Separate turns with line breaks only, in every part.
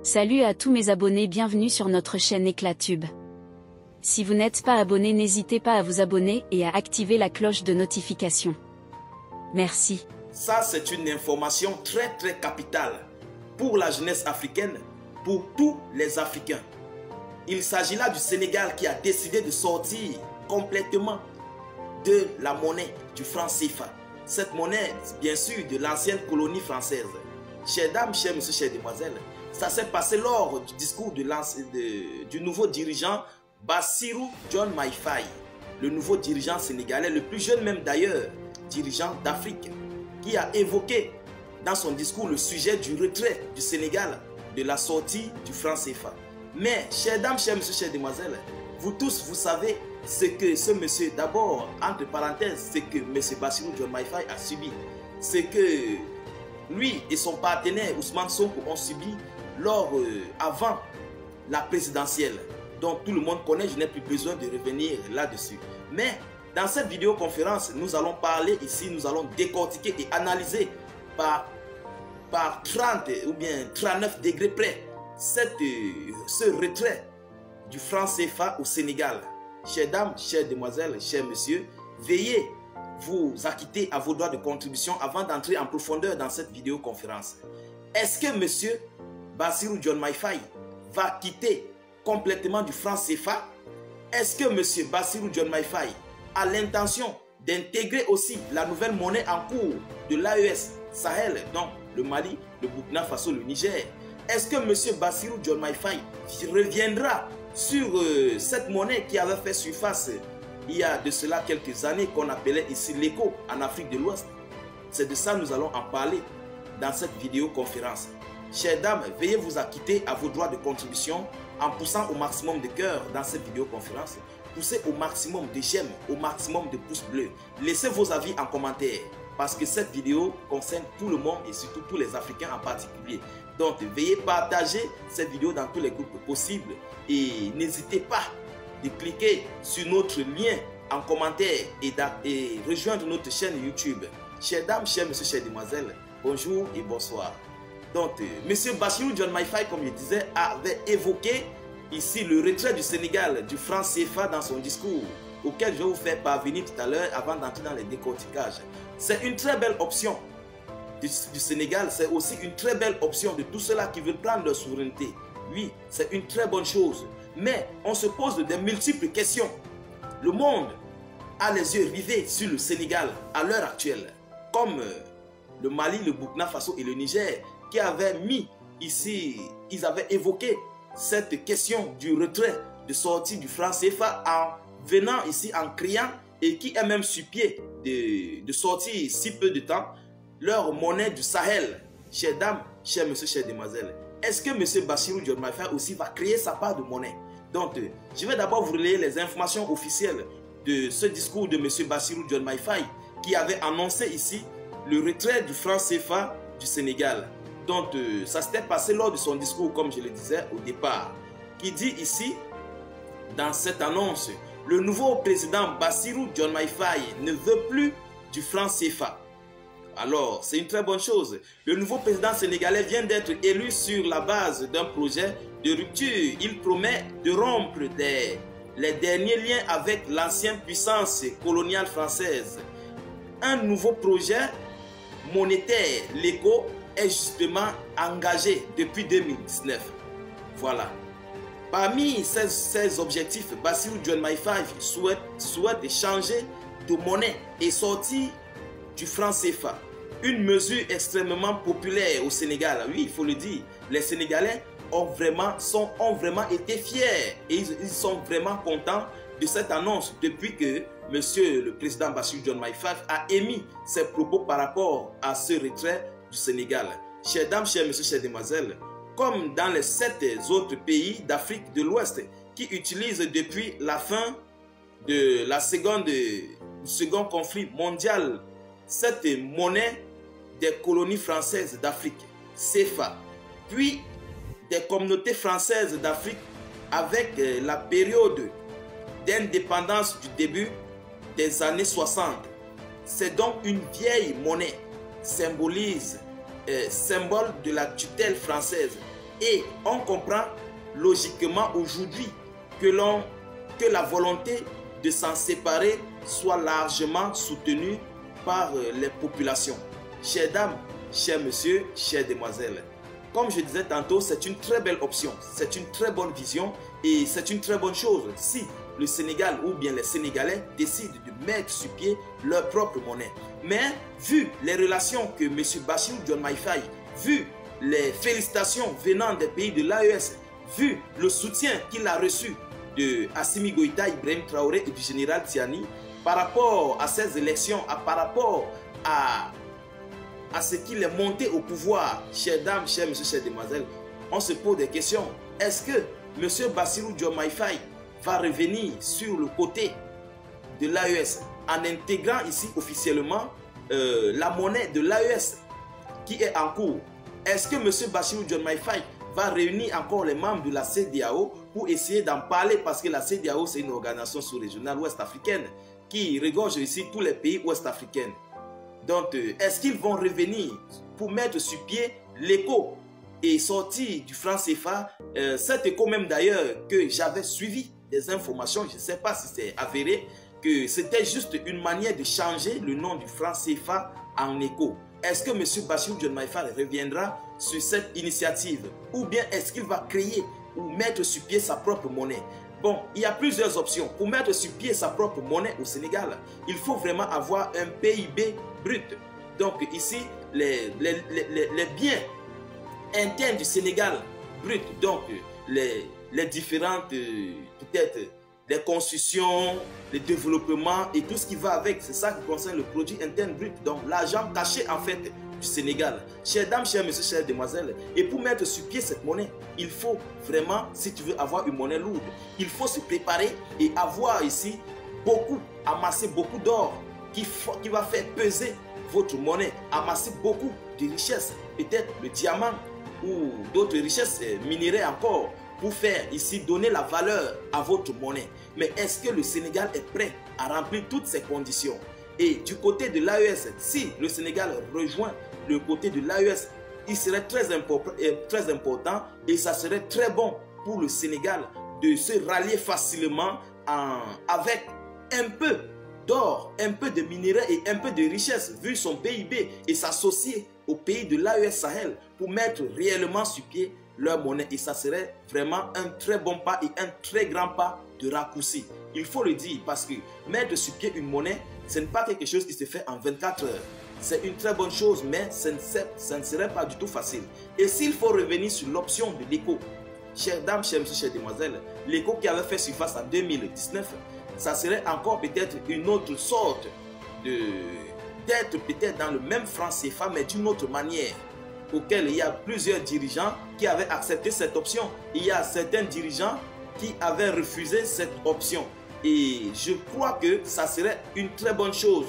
Salut à tous mes abonnés, bienvenue sur notre chaîne Éclatube. Si vous n'êtes pas abonné, n'hésitez pas à vous abonner et à activer la cloche de notification. Merci.
Ça, c'est une information très capitale pour la jeunesse africaine, pour tous les Africains. Il s'agit là du Sénégal qui a décidé de sortir complètement de la monnaie du franc CFA. Cette monnaie, bien sûr, de l'ancienne colonie française. Chers dames, chers messieurs, chères demoiselles, ça s'est passé lors du discours du nouveau dirigeant Bassirou Diomaye Faye, le nouveau dirigeant sénégalais, le plus jeune même d'ailleurs, dirigeant d'Afrique, qui a évoqué dans son discours le sujet du retrait du Sénégal de la sortie du franc CFA. Mais, chers dames, chers messieurs, chères demoiselles, vous tous, vous savez ce que ce monsieur, d'abord, entre parenthèses, ce que M. Bassirou Diomaye Faye a subi. Ce que lui et son partenaire Ousmane Sonko ont subi avant la présidentielle, dont tout le monde connaît, je n'ai plus besoin de revenir là-dessus. Mais dans cette vidéoconférence, nous allons parler ici, nous allons décortiquer et analyser par 30 ou bien 39 degrés près ce retrait du franc CFA au Sénégal. Chères dames, chères demoiselles, chers messieurs, veuillez vous acquitter à vos droits de contribution avant d'entrer en profondeur dans cette vidéoconférence. Est-ce que monsieur Bassirou Diomaye Faye va quitter complètement du franc CFA? Est-ce que monsieur Bassirou Diomaye Faye a l'intention d'intégrer aussi la nouvelle monnaie en cours de l'AES Sahel, donc le Mali, le Burkina Faso, le Niger? Est-ce que monsieur Bassirou Diomaye Faye reviendra sur cette monnaie qui avait fait surface il y a de cela quelques années, qu'on appelait ici l'écho en Afrique de l'Ouest? C'est de ça que nous allons en parler dans cette vidéoconférence. Chères dames, veuillez vous acquitter à vos droits de contribution en poussant au maximum de cœur dans cette vidéoconférence. Poussez au maximum de j'aime, au maximum de pouces bleus. Laissez vos avis en commentaire parce que cette vidéo concerne tout le monde et surtout tous les Africains en particulier. Donc, veuillez partager cette vidéo dans tous les groupes possibles et n'hésitez pas de cliquer sur notre lien en commentaire et rejoindre notre chaîne YouTube. Chères dames, chers messieurs, chères demoiselles, bonjour et bonsoir. Donc, M. Bassirou Diomaye Faye, comme je disais, avait évoqué ici le retrait du Sénégal du franc CFA dans son discours, auquel je vais vous faire parvenir tout à l'heure avant d'entrer dans les décortiquages. C'est une très belle option du Sénégal, c'est aussi une très belle option de tous ceux-là qui veulent prendre leur souveraineté. Oui, c'est une très bonne chose. Mais on se pose de multiples questions. Le monde a les yeux rivés sur le Sénégal à l'heure actuelle, comme le Mali, le Burkina Faso et le Niger, qui avaient mis ici, ils avaient évoqué cette question du retrait de sortie du franc CFA en venant ici en criant et qui est même sur pied de sortir si peu de temps leur monnaie du Sahel. Chères dames, chers messieurs, chères demoiselles, est-ce que M. Bassirou Diomaye Faye aussi va créer sa part de monnaie? Donc, je vais d'abord vous relayer les informations officielles de ce discours de M. Bassirou Diomaye Faye qui avait annoncé ici le retrait du franc CFA du Sénégal. Donc, ça s'était passé lors de son discours, comme je le disais au départ, qui dit ici, dans cette annonce, le nouveau président Bassirou Diomaye Faye ne veut plus du franc CFA. Alors, c'est une très bonne chose. Le nouveau président sénégalais vient d'être élu sur la base d'un projet de rupture. Il promet de rompre les derniers liens avec l'ancienne puissance coloniale française. Un nouveau projet monétaire, l'écho, est justement engagé depuis 2019. Voilà. Parmi ces objectifs, Bassirou Diomaye Faye souhaite changer de monnaie et sortir du franc CFA. Une mesure extrêmement populaire au Sénégal. Oui, il faut le dire. Les Sénégalais ont vraiment été fiers et ils sont vraiment contents de cette annonce depuis que monsieur le président Bassirou Diomaye Faye a émis ses propos par rapport à ce retrait du Sénégal. Chères dames, chers messieurs, chères demoiselles, comme dans les 7 autres pays d'Afrique de l'Ouest qui utilisent depuis la fin de du second conflit mondial cette monnaie des colonies françaises d'Afrique, CFA, puis des communautés françaises d'Afrique avec la période d'indépendance du début des années 60. C'est donc une vieille monnaie, symbole de la tutelle française. Et on comprend logiquement aujourd'hui que la volonté de s'en séparer soit largement soutenue par les populations. Chères dames, chers messieurs, chères demoiselles, comme je disais tantôt, c'est une très belle option, c'est une très bonne vision et c'est une très bonne chose si le Sénégal ou bien les Sénégalais décident de mettre sur pied leur propre monnaie. Mais vu les relations que M. Bassirou Diomaye Faye, vu les félicitations venant des pays de l'AES, vu le soutien qu'il a reçu de Assimi Goïta, Ibrahim Traoré et du général Tiani par rapport à ces élections, par rapport à ce qu'il est monté au pouvoir, chères dames, chers messieurs, chères demoiselles, on se pose des questions. Est-ce que M. Bassirou Diomaye Faye va revenir sur le côté de l'AES en intégrant ici officiellement la monnaie de l'AES qui est en cours? Est-ce que M. Bassirou Diomaye Faye va réunir encore les membres de la CEDEAO pour essayer d'en parler, parce que la CEDEAO c'est une organisation sous-régionale ouest-africaine qui regorge ici tous les pays ouest-africains. Donc, est-ce qu'ils vont revenir pour mettre sur pied l'écho et sortir du franc CFA? Cet écho même d'ailleurs que j'avais suivi des informations, je ne sais pas si c'est avéré, que c'était juste une manière de changer le nom du franc CFA en écho. Est-ce que M. Bassirou Diomaye Faye reviendra sur cette initiative? Ou bien est-ce qu'il va créer ou mettre sur pied sa propre monnaie? Bon, il y a plusieurs options. Pour mettre sur pied sa propre monnaie au Sénégal, il faut vraiment avoir un PIB brut. Donc ici, les biens internes du Sénégal brut, donc les différentes, peut-être, les constructions, les développements et tout ce qui va avec, c'est ça qui concerne le produit interne brut. Donc l'argent caché en fait du Sénégal. Chères dames, chers messieurs, chères demoiselles, et pour mettre sur pied cette monnaie, il faut vraiment, si tu veux avoir une monnaie lourde, il faut se préparer et avoir ici amasser beaucoup d'or qui va faire peser votre monnaie, amasser beaucoup de richesses, peut-être le diamant ou d'autres richesses minérales encore, pour faire ici, donner la valeur à votre monnaie. Mais est-ce que le Sénégal est prêt à remplir toutes ces conditions? Et du côté de l'AES, si le Sénégal rejoint le côté de l'AES, il serait très important et ça serait très bon pour le Sénégal de se rallier facilement avec un peu d'or, un peu de minerais et un peu de richesse vu son PIB et s'associer au pays de l'AES Sahel pour mettre réellement sur pied leur monnaie. Et ça serait vraiment un très bon pas et un très grand pas de raccourci. Il faut le dire parce que mettre sur pied une monnaie, ce n'est pas quelque chose qui se fait en 24 heures. C'est une très bonne chose, mais ça ne serait pas du tout facile. Et s'il faut revenir sur l'option de l'écho, chères dames, chers messieurs, chères demoiselles, l'écho qui avait fait surface en 2019, ça serait encore peut-être une autre sorte d'être peut-être dans le même franc CFA, mais d'une autre manière, auquel il y a plusieurs dirigeants qui avaient accepté cette option. Il y a certains dirigeants qui avaient refusé cette option. Et je crois que ça serait une très bonne chose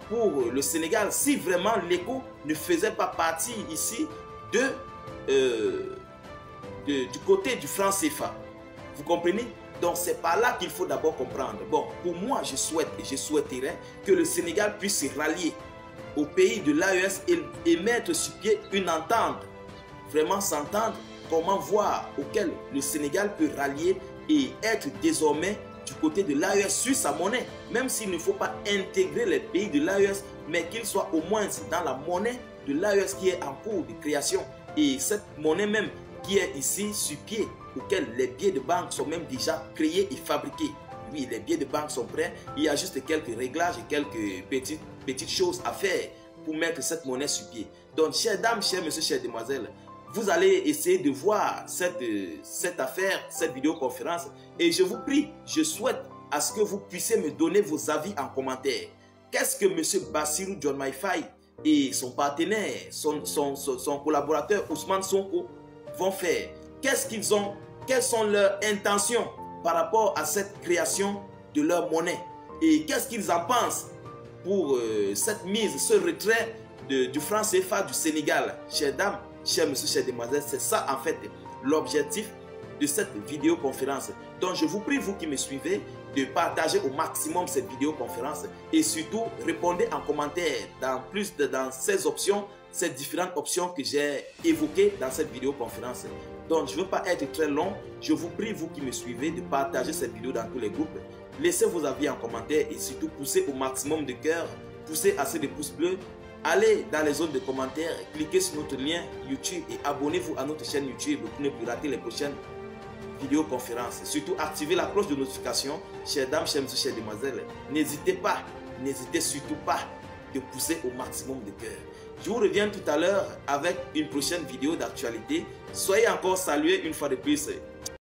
pour le Sénégal si vraiment l'écho ne faisait pas partie ici du côté du franc CFA. Vous comprenez? Donc c'est par là qu'il faut d'abord comprendre. Bon, pour moi, je souhaiterais que le Sénégal puisse se rallier au pays de l'AES et mettre sur pied une entente, vraiment s'entendre, comment voir auquel le Sénégal peut rallier et être désormais du côté de l'AES sur sa monnaie, même s'il ne faut pas intégrer les pays de l'AES, mais qu'il soit au moins dans la monnaie de l'AES qui est en cours de création. Et cette monnaie même qui est ici sur pied, auquel les billets de banque sont même déjà créés et fabriqués. Oui, les billets de banque sont prêts, il y a juste quelques réglages et quelques petites choses à faire pour mettre cette monnaie sur pied. Donc, chères dames, chers messieurs, chères demoiselles, vous allez essayer de voir cette affaire, cette vidéoconférence. Et je vous prie, je souhaite à ce que vous puissiez me donner vos avis en commentaire. Qu'est-ce que M. Bassirou Diomaye Faye et son partenaire, son collaborateur Ousmane Sonko vont faire? Quelles sont leurs intentions par rapport à cette création de leur monnaie? Et qu'est-ce qu'ils en pensent pour cette mise, ce retrait du franc CFA du Sénégal? Chères dames, chers messieurs, chères demoiselles, c'est ça en fait l'objectif de cette vidéoconférence. Donc je vous prie, vous qui me suivez, de partager au maximum cette vidéoconférence et surtout répondez en commentaire dans ces options, ces différentes options que j'ai évoquées dans cette vidéoconférence. Donc, je ne veux pas être très long. Je vous prie, vous qui me suivez, de partager cette vidéo dans tous les groupes. Laissez vos avis en commentaire et surtout poussez au maximum de cœur. Poussez assez de pouces bleus. Allez dans les zones de commentaires, cliquez sur notre lien YouTube et abonnez-vous à notre chaîne YouTube pour ne plus rater les prochaines vidéoconférences. Surtout, activez la cloche de notification. Chères dames, chers messieurs, chères demoiselles, n'hésitez surtout pas de pousser au maximum de cœur. Je vous reviens tout à l'heure avec une prochaine vidéo d'actualité. Soyez encore salués une fois de plus.